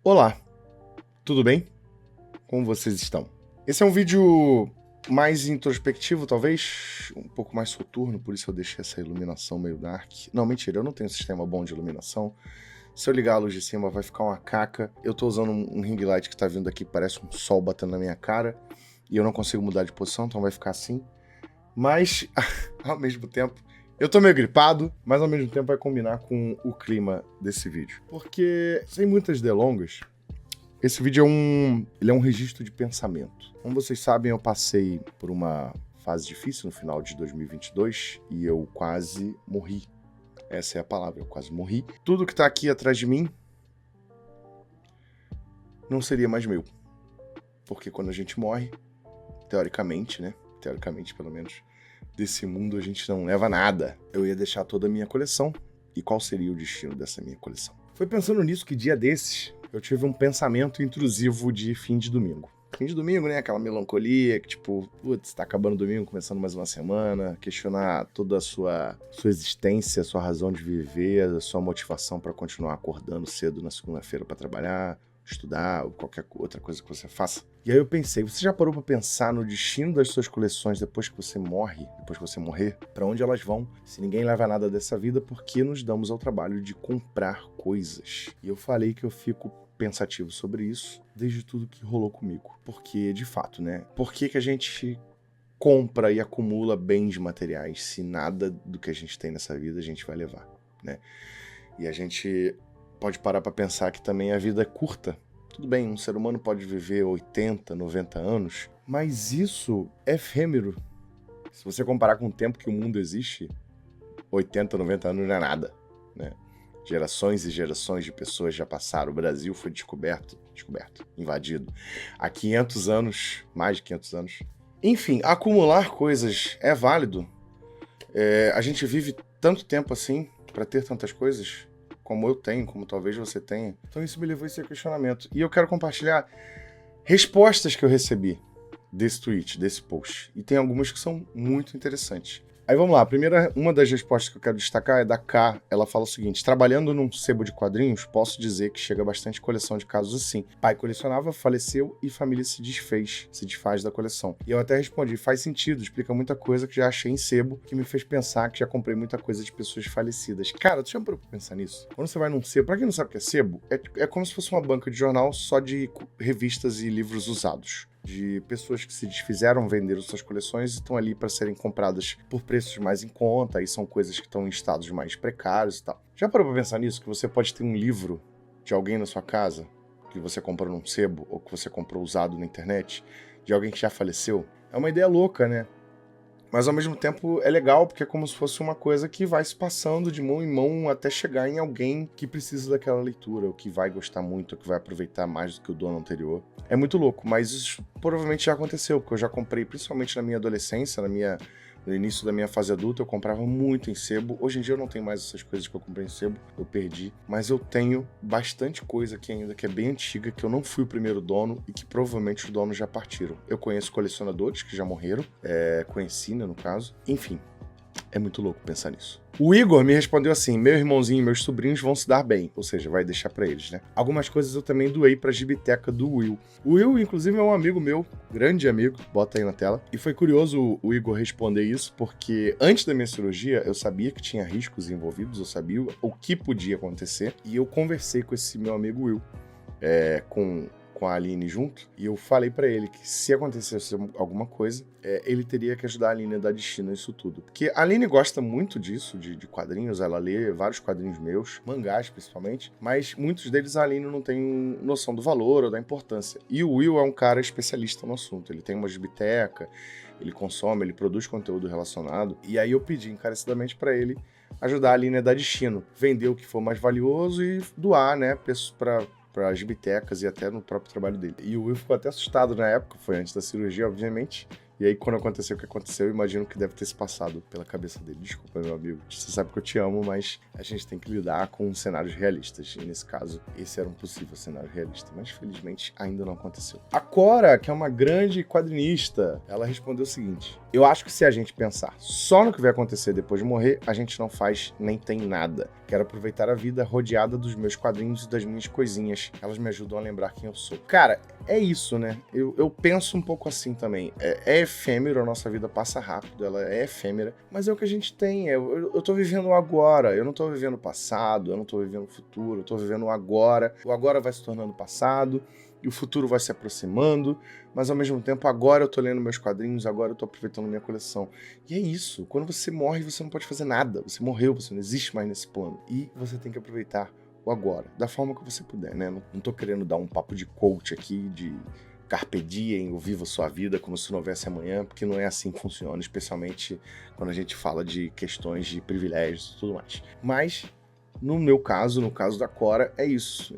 Olá, tudo bem? Como vocês estão? Esse é um vídeo mais introspectivo, talvez, um pouco mais soturno, por isso eu deixei essa iluminação meio dark. Não, mentira, eu não tenho um sistema bom de iluminação. Se eu ligar a luz de cima vai ficar uma caca. Eu tô usando um ring light que tá vindo aqui, parece um sol batendo na minha cara, e eu não consigo mudar de posição, então vai ficar assim. Mas, ao mesmo tempo, eu tô meio gripado, mas ao mesmo tempo vai combinar com o clima desse vídeo. Porque, sem muitas delongas, esse vídeo é um registro de pensamento. Como vocês sabem, eu passei por uma fase difícil no final de 2022 e eu quase morri. Essa é a palavra, eu quase morri. Tudo que tá aqui atrás de mim não seria mais meu. Porque quando a gente morre, teoricamente, né? Teoricamente, pelo menos, desse mundo a gente não leva nada. Eu ia deixar toda a minha coleção. E qual seria o destino dessa minha coleção? Foi pensando nisso que dia desses eu tive um pensamento intrusivo de fim de domingo. Fim de domingo, né? Aquela melancolia que tipo, putz, tá acabando o domingo, começando mais uma semana. Questionar toda a sua existência, a sua razão de viver, a sua motivação para continuar acordando cedo na segunda-feira para trabalhar, estudar ou qualquer outra coisa que você faça. E aí eu pensei, você já parou para pensar no destino das suas coleções depois que você morre, depois que você morrer? Para onde elas vão? Se ninguém leva nada dessa vida, por que nos damos ao trabalho de comprar coisas? E eu falei que eu fico pensativo sobre isso desde tudo que rolou comigo. Porque, de fato, né? Por que a gente compra e acumula bens materiais se nada do que a gente tem nessa vida a gente vai levar, né? E a gente pode parar para pensar que também a vida é curta. Tudo bem, um ser humano pode viver 80, 90 anos, mas isso é efêmero. Se você comparar com o tempo que o mundo existe, 80, 90 anos não é nada, né? Gerações e gerações de pessoas já passaram. O Brasil foi descoberto, invadido há 500 anos, mais de 500 anos. Enfim, acumular coisas é válido. A gente vive tanto tempo assim para ter tantas coisas, como eu tenho, como talvez você tenha. Então isso me levou a esse questionamento. E eu quero compartilhar respostas que eu recebi desse tweet, desse post. E tem algumas que são muito interessantes. Aí vamos lá, uma das respostas que eu quero destacar é da K. Ela fala o seguinte: trabalhando num sebo de quadrinhos, posso dizer que chega bastante coleção de casos assim. Pai colecionava, faleceu e família se desfaz da coleção. E eu até respondi, faz sentido, explica muita coisa que já achei em sebo, que me fez pensar que já comprei muita coisa de pessoas falecidas. Cara, tu já parou pra pensar nisso? Quando você vai num sebo, pra quem não sabe o que é sebo, é como se fosse uma banca de jornal só de revistas e livros usados. De pessoas que se desfizeram, venderam suas coleções e estão ali para serem compradas por preços mais em conta, aí são coisas que estão em estados mais precários e tal. Já parou para pensar nisso? Que você pode ter um livro de alguém na sua casa, que você comprou num sebo, ou que você comprou usado na internet, de alguém que já faleceu? É uma ideia louca, né? Mas ao mesmo tempo é legal porque é como se fosse uma coisa que vai se passando de mão em mão até chegar em alguém que precisa daquela leitura, ou que vai gostar muito, ou que vai aproveitar mais do que o dono anterior. É muito louco, mas isso provavelmente já aconteceu, porque eu já comprei, principalmente na minha adolescência, no início da minha fase adulta, eu comprava muito em sebo. Hoje em dia eu não tenho mais essas coisas que eu comprei em sebo, eu perdi. Mas eu tenho bastante coisa aqui ainda que é bem antiga, que eu não fui o primeiro dono e que provavelmente os donos já partiram. Eu conheço colecionadores que já morreram, conheci, né, no caso. Enfim, é muito louco pensar nisso. O Igor me respondeu assim: meu irmãozinho e meus sobrinhos vão se dar bem, ou seja, vai deixar pra eles, né? Algumas coisas eu também doei pra gibiteca do Will. O Will, inclusive, é um amigo meu, grande amigo, bota aí na tela. E foi curioso o Igor responder isso, porque antes da minha cirurgia eu sabia que tinha riscos envolvidos, eu sabia o que podia acontecer, e eu conversei com esse meu amigo Will, com a Aline junto, e eu falei pra ele que se acontecesse alguma coisa, ele teria que ajudar a Aline a dar destino a isso tudo. Porque a Aline gosta muito disso, de quadrinhos, ela lê vários quadrinhos meus, mangás principalmente, mas muitos deles a Aline não tem noção do valor ou da importância. E o Will é um cara especialista no assunto, ele tem uma gibiteca, ele consome, ele produz conteúdo relacionado, e aí eu pedi encarecidamente pra ele ajudar a Aline a dar destino, vender o que for mais valioso e doar, né, para gibitecas e até no próprio trabalho dele. E o Will ficou até assustado na época, foi antes da cirurgia, obviamente, E aí, quando aconteceu o que aconteceu, eu imagino que deve ter se passado pela cabeça dele. Desculpa, meu amigo. Você sabe que eu te amo, mas a gente tem que lidar com cenários realistas. E nesse caso, esse era um possível cenário realista. Mas, felizmente, ainda não aconteceu. A Cora, que é uma grande quadrinista, ela respondeu o seguinte: eu acho que se a gente pensar só no que vai acontecer depois de morrer, a gente não faz nem tem nada. Quero aproveitar a vida rodeada dos meus quadrinhos e das minhas coisinhas. Elas me ajudam a lembrar quem eu sou. Cara, é isso, né? Eu penso um pouco assim também. É efêmero, a nossa vida passa rápido, ela é efêmera, mas é o que a gente tem. Eu tô vivendo o agora, eu não tô vivendo o passado, eu não tô vivendo o futuro, eu tô vivendo o agora. O agora vai se tornando passado, e o futuro vai se aproximando, mas ao mesmo tempo, agora eu tô lendo meus quadrinhos, agora eu tô aproveitando minha coleção. E é isso, quando você morre, você não pode fazer nada, você morreu, você não existe mais nesse plano. E você tem que aproveitar o agora, da forma que você puder, né? Não tô querendo dar um papo de coach aqui, de carpe diem, ou viva sua vida como se não houvesse amanhã, porque não é assim que funciona, especialmente quando a gente fala de questões de privilégios e tudo mais. Mas no meu caso, no caso da Cora, é isso.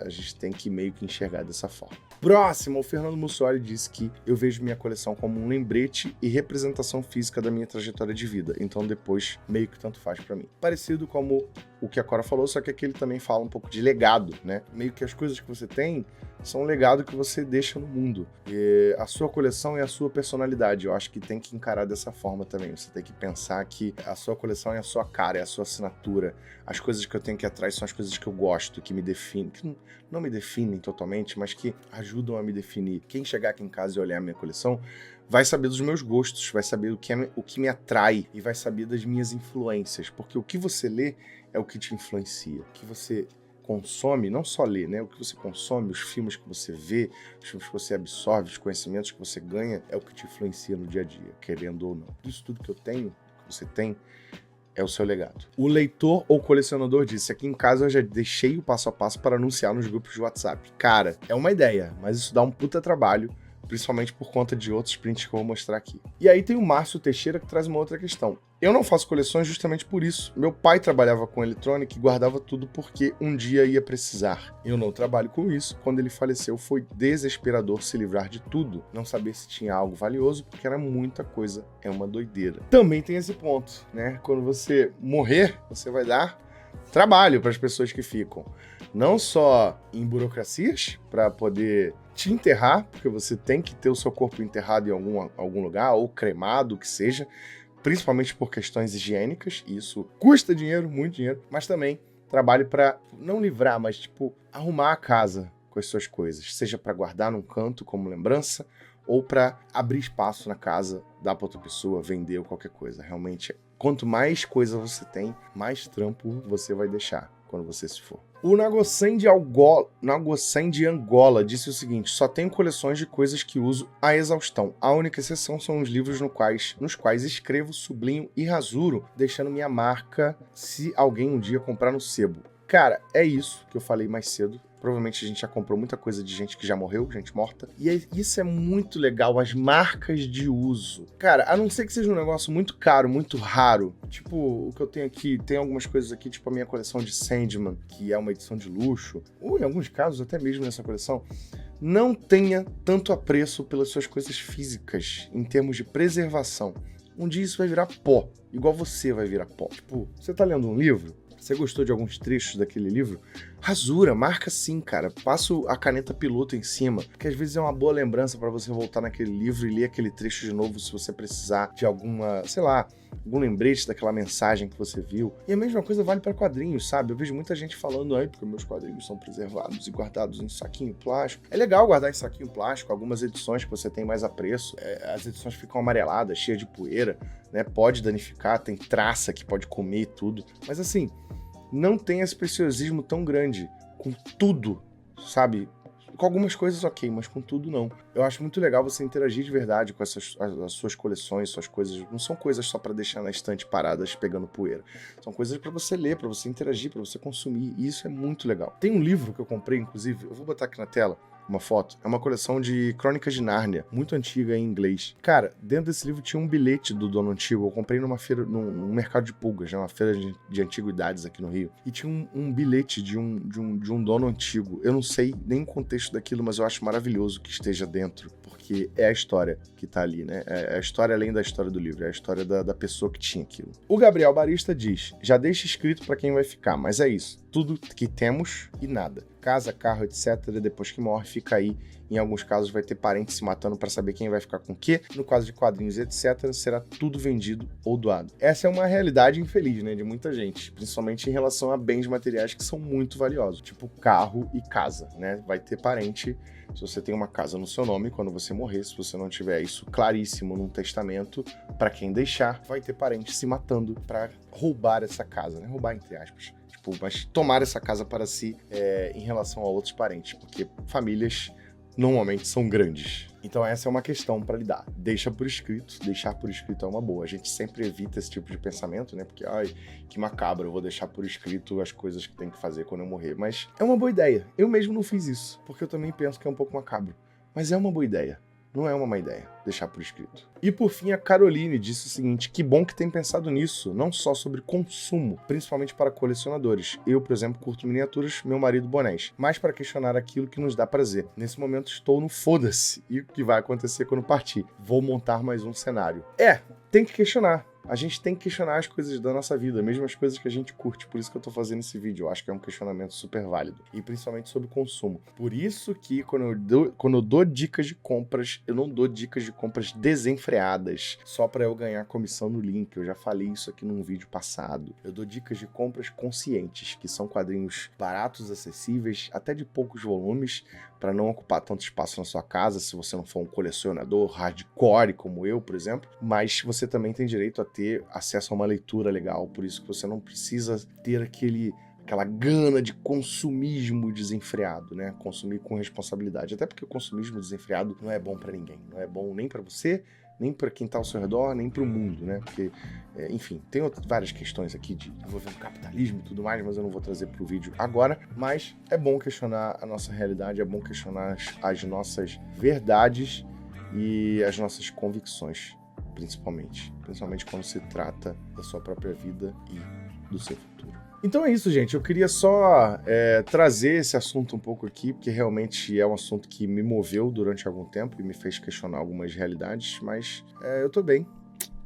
A gente tem que meio que enxergar dessa forma. Próximo, o Fernando Mussoli disse que eu vejo minha coleção como um lembrete e representação física da minha trajetória de vida. Então depois meio que tanto faz pra mim. Parecido como o que a Cora falou, só que aqui ele também fala um pouco de legado, né? Meio que as coisas que você tem são um legado que você deixa no mundo. E a sua coleção é a sua personalidade. Eu acho que tem que encarar dessa forma também. Você tem que pensar que a sua coleção é a sua cara, é a sua assinatura. As coisas que eu tenho aqui atrás são as coisas que eu gosto, que me definem, que não me definem totalmente, mas que ajudam a me definir. Quem chegar aqui em casa e olhar a minha coleção vai saber dos meus gostos, vai saber o que me atrai e vai saber das minhas influências. Porque o que você lê é o que te influencia. O que você consome, não só lê, né? O que você consome, os filmes que você vê, os filmes que você absorve, os conhecimentos que você ganha, é o que te influencia no dia a dia, querendo ou não. Isso tudo que eu tenho, que você tem, é o seu legado. O leitor ou colecionador disse: aqui em casa eu já deixei o passo a passo para anunciar nos grupos de WhatsApp. Cara, é uma ideia, mas isso dá um puta trabalho, principalmente por conta de outros prints que eu vou mostrar aqui. E aí tem o Márcio Teixeira que traz uma outra questão. Eu não faço coleções justamente por isso. Meu pai trabalhava com eletrônica e guardava tudo porque um dia ia precisar. Eu não trabalho com isso. Quando ele faleceu, foi desesperador se livrar de tudo. Não saber se tinha algo valioso, porque era muita coisa. É uma doideira. Também tem esse ponto, né? Quando você morrer, você vai dar trabalho para as pessoas que ficam. Não só em burocracias, para poder te enterrar, porque você tem que ter o seu corpo enterrado em algum lugar, ou cremado, o que seja, principalmente por questões higiênicas, e isso custa dinheiro, muito dinheiro, mas também trabalho para não livrar, mas tipo, arrumar a casa com as suas coisas, seja para guardar num canto como lembrança, ou para abrir espaço na casa, dar para outra pessoa, vender ou qualquer coisa. Realmente, quanto mais coisa você tem, mais trampo você vai deixar quando você se for. O Nagosen de Angola disse o seguinte: só tenho coleções de coisas que uso à exaustão. A única exceção são os livros nos quais escrevo, sublinho e rasuro, deixando minha marca se alguém um dia comprar no sebo. Cara, é isso que eu falei mais cedo. Provavelmente a gente já comprou muita coisa de gente que já morreu, gente morta. E isso é muito legal, as marcas de uso. Cara, a não ser que seja um negócio muito caro, muito raro. Tipo, o que eu tenho aqui, tem algumas coisas aqui, tipo a minha coleção de Sandman, que é uma edição de luxo. Ou em alguns casos, até mesmo nessa coleção. Não tenha tanto apreço pelas suas coisas físicas, em termos de preservação. Um dia isso vai virar pó, igual você vai virar pó. Tipo, você tá lendo um livro? Você gostou de alguns trechos daquele livro? Rasura, marca sim, cara. Passa a caneta piloto em cima, porque às vezes é uma boa lembrança para você voltar naquele livro e ler aquele trecho de novo se você precisar de alguma, sei lá, algum lembrete daquela mensagem que você viu. E a mesma coisa vale para quadrinhos, sabe? Eu vejo muita gente falando aí porque meus quadrinhos são preservados e guardados em saquinho plástico. É legal guardar em saquinho plástico, algumas edições que você tem mais apreço. As edições ficam amareladas, cheias de poeira, né? Pode danificar, tem traça que pode comer tudo. Mas assim, não tem esse preciosismo tão grande com tudo, sabe? Com algumas coisas ok, mas com tudo não. Eu acho muito legal você interagir de verdade com as suas coleções, suas coisas. Não são coisas só para deixar na estante paradas pegando poeira. São coisas para você ler, para você interagir, para você consumir. E isso é muito legal. Tem um livro que eu comprei, inclusive, eu vou botar aqui na tela. uma foto. É uma coleção de Crônicas de Nárnia, muito antiga em inglês. Cara, dentro desse livro tinha um bilhete do dono antigo. Eu comprei numa feira, num mercado de pulgas, né? Uma feira de antiguidades aqui no Rio. E tinha um bilhete de um dono antigo. Eu não sei nem o contexto daquilo, mas eu acho maravilhoso que esteja dentro, porque é a história que tá ali, né? É a história além da história do livro, é a história da pessoa que tinha aquilo. O Gabriel Barista diz: já deixa escrito pra quem vai ficar, mas é isso. Tudo que temos e nada. Casa, carro, etc. Depois que morre, fica aí. Em alguns casos vai ter parentes se matando para saber quem vai ficar com o quê. No caso de quadrinhos, etc., será tudo vendido ou doado. Essa é uma realidade infeliz, né, de muita gente, principalmente em relação a bens materiais que são muito valiosos, tipo carro e casa, né? Vai ter parente. Se você tem uma casa no seu nome, quando você morrer, se você não tiver isso claríssimo num testamento, para quem deixar, vai ter parente se matando para roubar essa casa, né? Roubar entre aspas. Mas tomar essa casa para si em relação a outros parentes, porque famílias normalmente são grandes. Então essa é uma questão para lidar. Deixar por escrito é uma boa. A gente sempre evita esse tipo de pensamento, né? Porque, ai, que macabro, eu vou deixar por escrito as coisas que tem que fazer quando eu morrer. Mas é uma boa ideia. Eu mesmo não fiz isso, porque eu também penso que é um pouco macabro. Mas é uma boa ideia. Não é uma má ideia deixar por escrito. E por fim, a Caroline disse o seguinte: que bom que tem pensado nisso, não só sobre consumo, principalmente para colecionadores. Eu, por exemplo, curto miniaturas, meu marido bonés, mas para questionar aquilo que nos dá prazer. Nesse momento estou no foda-se. E o que vai acontecer quando partir? Vou montar mais um cenário. Tem que questionar. A gente tem que questionar as coisas da nossa vida, mesmo as coisas que a gente curte. Por isso que eu tô fazendo esse vídeo. Eu acho que é um questionamento super válido. E principalmente sobre consumo. Por isso que quando eu dou dicas de compras, eu não dou dicas de compras desenfreadas, só para eu ganhar comissão no link. Eu já falei isso aqui num vídeo passado. Eu dou dicas de compras conscientes, que são quadrinhos baratos, acessíveis, até de poucos volumes, para não ocupar tanto espaço na sua casa, se você não for um colecionador hardcore como eu, por exemplo. Mas você também tem direito a ter acesso a uma leitura legal, por isso que você não precisa ter aquela gana de consumismo desenfreado, né? Consumir com responsabilidade. Até porque o consumismo desenfreado não é bom para ninguém. Não é bom nem para você, nem para quem tá ao seu redor, nem para o mundo, né? Porque, enfim, tem várias questões aqui envolvendo capitalismo e tudo mais, mas eu não vou trazer pro vídeo agora. Mas é bom questionar a nossa realidade, é bom questionar as nossas verdades e as nossas convicções, principalmente quando se trata da sua própria vida e do seu futuro. Então é isso, gente. Eu queria só trazer esse assunto um pouco aqui, porque realmente é um assunto que me moveu durante algum tempo e me fez questionar algumas realidades, mas eu tô bem,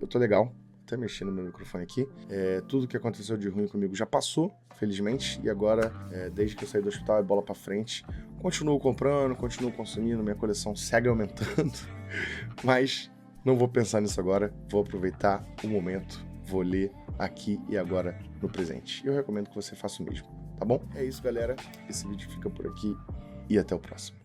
eu tô legal. Até mexendo no meu microfone aqui. Tudo que aconteceu de ruim comigo já passou, felizmente, e agora, desde que eu saí do hospital, é bola pra frente. Continuo comprando, continuo consumindo, minha coleção segue aumentando, mas não vou pensar nisso agora, vou aproveitar o momento, vou ler aqui e agora no presente. Eu recomendo que você faça o mesmo, tá bom? É isso, galera. Esse vídeo fica por aqui e até o próximo.